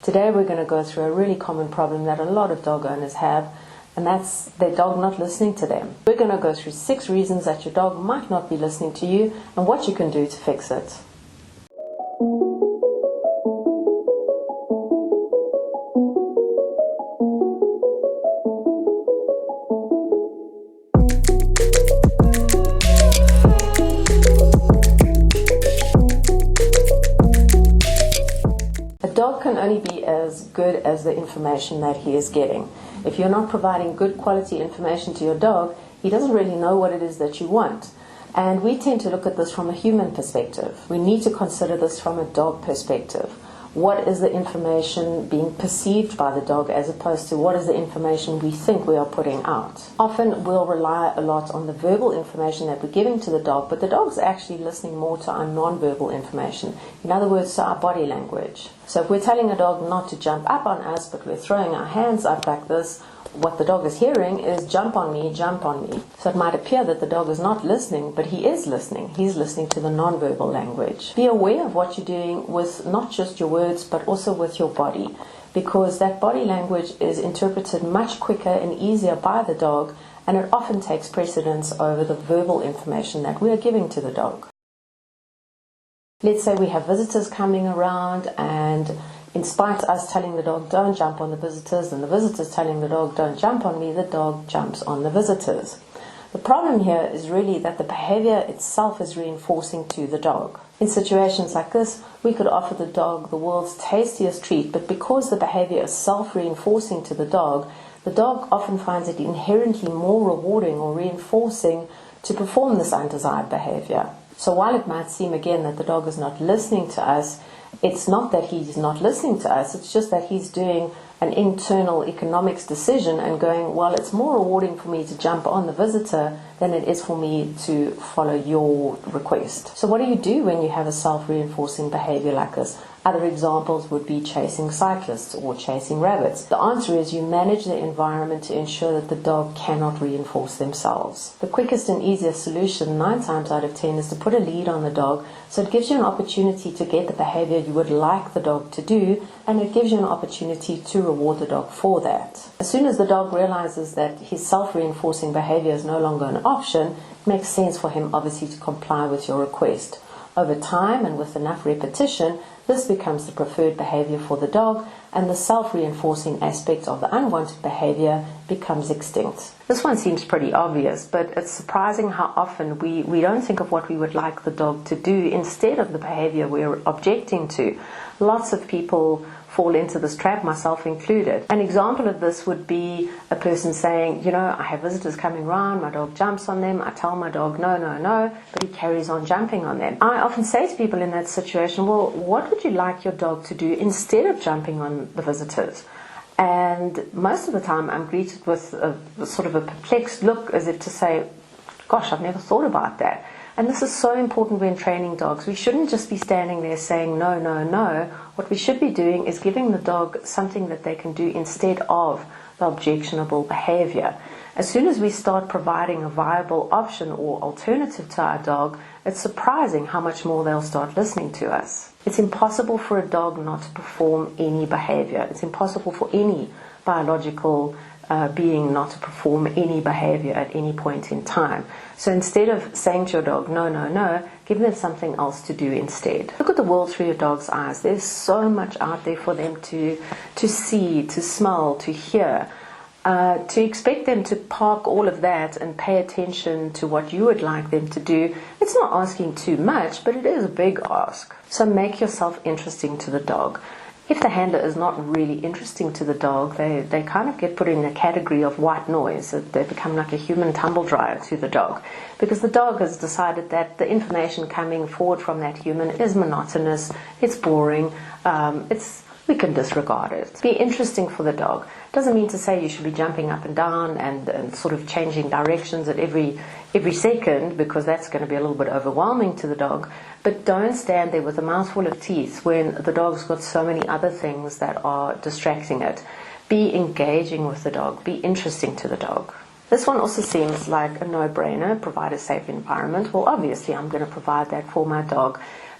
Today we're going to go through a really common problem that a lot of dog owners have, and that's their dog not listening to them. We're going to go through 6 reasons that your dog might not be listening to you and what you can do to fix it. A dog can only be as good as the information that he is getting. If you're not providing good quality information to your dog, he doesn't really know what it is that you want. And we tend to look at this from a human perspective. We need to consider this from a dog perspective. What is the information being perceived by the dog as opposed to what is the information we think we are putting out? Often we'll rely a lot on the verbal information that we're giving to the dog, but the dog's actually listening more to our non-verbal information. In other words, to our body language. So if we're telling a dog not to jump up on us, but we're throwing our hands up like this, what the dog is hearing is jump on me, jump on me. So it might appear that the dog is not listening, but he is listening. He's listening to the non-verbal language. Be aware of what you're doing with not just your words, but also with your body, because that body language is interpreted much quicker and easier by the dog, and it often takes precedence over the verbal information that we are giving to the dog. Let's say we have visitors coming around, and in spite of us telling the dog don't jump on the visitors and the visitors telling the dog don't jump on me, the dog jumps on the visitors. The problem here is really that the behavior itself is reinforcing to the dog. In situations like this, we could offer the dog the world's tastiest treat, but because the behavior is self-reinforcing to the dog often finds it inherently more rewarding or reinforcing to perform this undesired behavior. So while it might seem again that the dog is not listening to us, it's not that he's not listening to us, it's just that he's doing an internal economics decision and going, well, it's more rewarding for me to jump on the visitor than it is for me to follow your request. So what do you do when you have a self-reinforcing behavior like this? Other examples would be chasing cyclists or chasing rabbits. The answer is you manage the environment to ensure that the dog cannot reinforce themselves. The quickest and easiest solution 9 times out of 10 is to put a lead on the dog, so it gives you an opportunity to get the behavior you would like the dog to do, and it gives you an opportunity to reward the dog for that. As soon as the dog realizes that his self-reinforcing behavior is no longer an option, it makes sense for him obviously to comply with your request. Over time and with enough repetition, this becomes the preferred behavior for the dog, and the self-reinforcing aspect of the unwanted behavior becomes extinct. This one seems pretty obvious, but it's surprising how often we don't think of what we would like the dog to do instead of the behavior we're objecting to. Lots of people fall into this trap, myself included. An example of this would be a person saying, you know, I have visitors coming around, my dog jumps on them, I tell my dog no, no, no, but he carries on jumping on them. I often say to people in that situation, well, what would you like your dog to do instead of jumping on the visitors? And most of the time I'm greeted with a sort of a perplexed look, as if to say, gosh, I've never thought about that. And this is so important when training dogs. We shouldn't just be standing there saying no, no, no. What we should be doing is giving the dog something that they can do instead of the objectionable behavior. As soon as we start providing a viable option or alternative to our dog, it's surprising how much more they'll start listening to us. It's impossible for a dog not to perform any behavior. It's impossible for any biological being not to perform any behavior at any point in time. So instead of saying to your dog, no, no, no, give them something else to do instead. Look at the world through your dog's eyes. There's so much out there for them to see, to smell, to hear. To expect them to park all of that and pay attention to what you would like them to do, it's not asking too much, but it is a big ask. So make yourself interesting to the dog. If the handler is not really interesting to the dog, they kind of get put in a category of white noise. They become like a human tumble dryer to the dog, because the dog has decided that the information coming forward from that human is monotonous, it's boring, we can disregard it. Be interesting for the dog. Doesn't mean to say you should be jumping up and down and sort of changing directions at every second, because that's going to be a little bit overwhelming to the dog. But don't stand there with a mouthful of teeth when the dog's got so many other things that are distracting it. Be engaging with the dog. Be interesting to the dog. This one also seems like a no-brainer. Provide a safe environment. Well, obviously I'm going to provide that for my dog.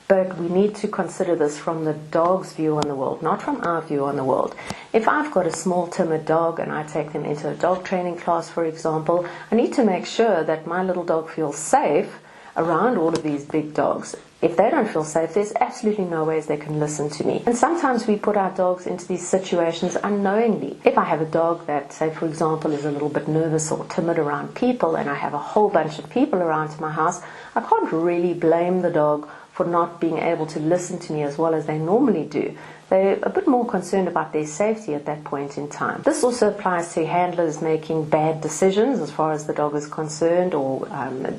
But we need to consider this from the dog's view on the world, not from our view on the world. If I've got a small timid dog and I take them into a dog training class, for example, I need to make sure that my little dog feels safe around all of these big dogs. If they don't feel safe, there's absolutely no ways they can listen to me. And sometimes we put our dogs into these situations unknowingly. If I have a dog that, say for example, is a little bit nervous or timid around people, and I have a whole bunch of people around to my house, I can't really blame the dog for not being able to listen to me as well as they normally do. They're a bit more concerned about their safety at that point in time. This also applies to handlers making bad decisions as far as the dog is concerned, or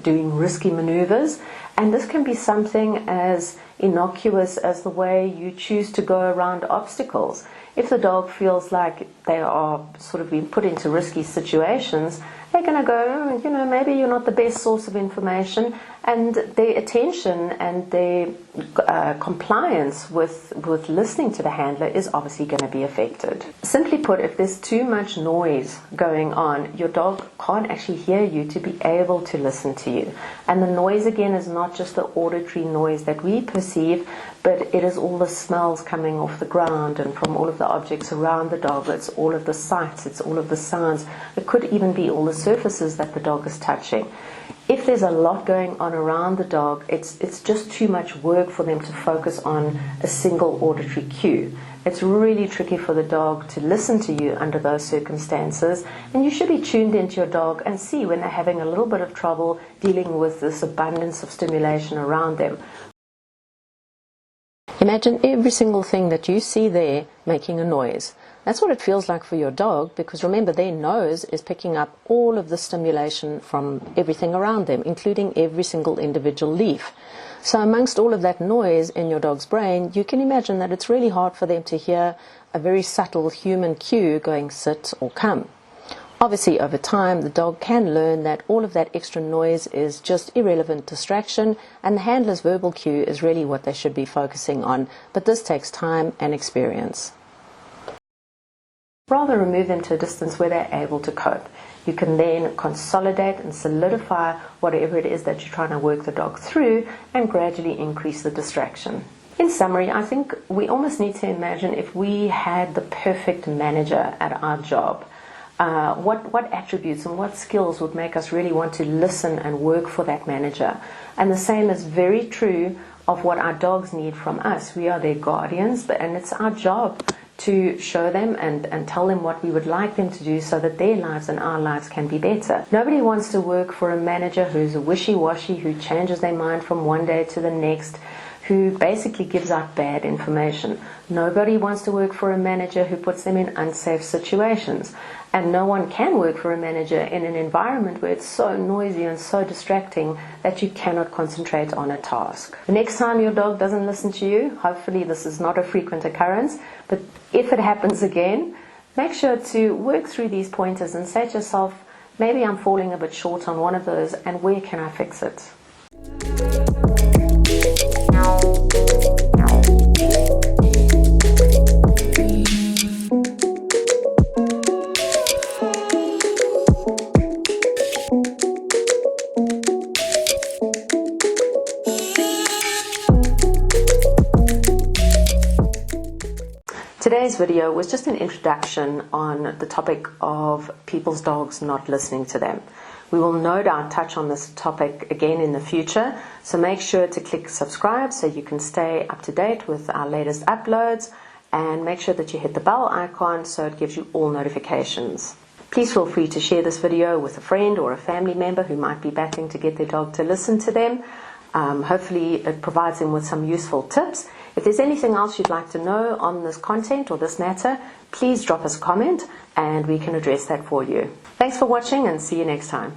doing risky maneuvers. And this can be something as innocuous as the way you choose to go around obstacles. If the dog feels like they are sort of being put into risky situations, they're going to go, maybe you're not the best source of information, and their attention and their compliance with listening to the handler is obviously going to be affected. Simply put, if there's too much noise going on, your dog can't actually hear you to be able to listen to you. And the noise, again, is not just the auditory noise that we perceive, but it is all the smells coming off the ground and from all of the objects around the dog. It's all of the sights, it's all of the sounds. It could even be all the surfaces that the dog is touching. If there's a lot going on around the dog, it's just too much work for them to focus on a single auditory cue. It's really tricky for the dog to listen to you under those circumstances, and you should be tuned into your dog and see when they're having a little bit of trouble dealing with this abundance of stimulation around them. Imagine every single thing that you see there making a noise. That's what it feels like for your dog, because remember, their nose is picking up all of the stimulation from everything around them, including every single individual leaf. So amongst all of that noise in your dog's brain, you can imagine that it's really hard for them to hear a very subtle human cue going sit or come. Obviously, over time, the dog can learn that all of that extra noise is just irrelevant distraction, and the handler's verbal cue is really what they should be focusing on. But this takes time and experience. Rather remove them to a distance where they're able to cope. You can then consolidate and solidify whatever it is that you're trying to work the dog through and gradually increase the distraction. In summary, I think we almost need to imagine if we had the perfect manager at our job. What attributes and what skills would make us really want to listen and work for that manager? And the same is very true of what our dogs need from us. We are their guardians, and it's our job to show them and tell them what we would like them to do so that their lives and our lives can be better. Nobody wants to work for a manager who's a wishy-washy, who changes their mind from one day to the next, who basically gives out bad information. Nobody wants to work for a manager who puts them in unsafe situations. And no one can work for a manager in an environment where it's so noisy and so distracting that you cannot concentrate on a task. The next time your dog doesn't listen to you, hopefully this is not a frequent occurrence, but if it happens again, make sure to work through these pointers and say to yourself, maybe I'm falling a bit short on one of those, and where can I fix it? Today's video was just an introduction on the topic of people's dogs not listening to them. We will no doubt touch on this topic again in the future, so make sure to click subscribe so you can stay up to date with our latest uploads, and make sure that you hit the bell icon so it gives you all notifications. Please feel free to share this video with a friend or a family member who might be battling to get their dog to listen to them. Hopefully it provides them with some useful tips. If there's anything else you'd like to know on this content or this matter, please drop us a comment and we can address that for you. Thanks for watching, and see you next time.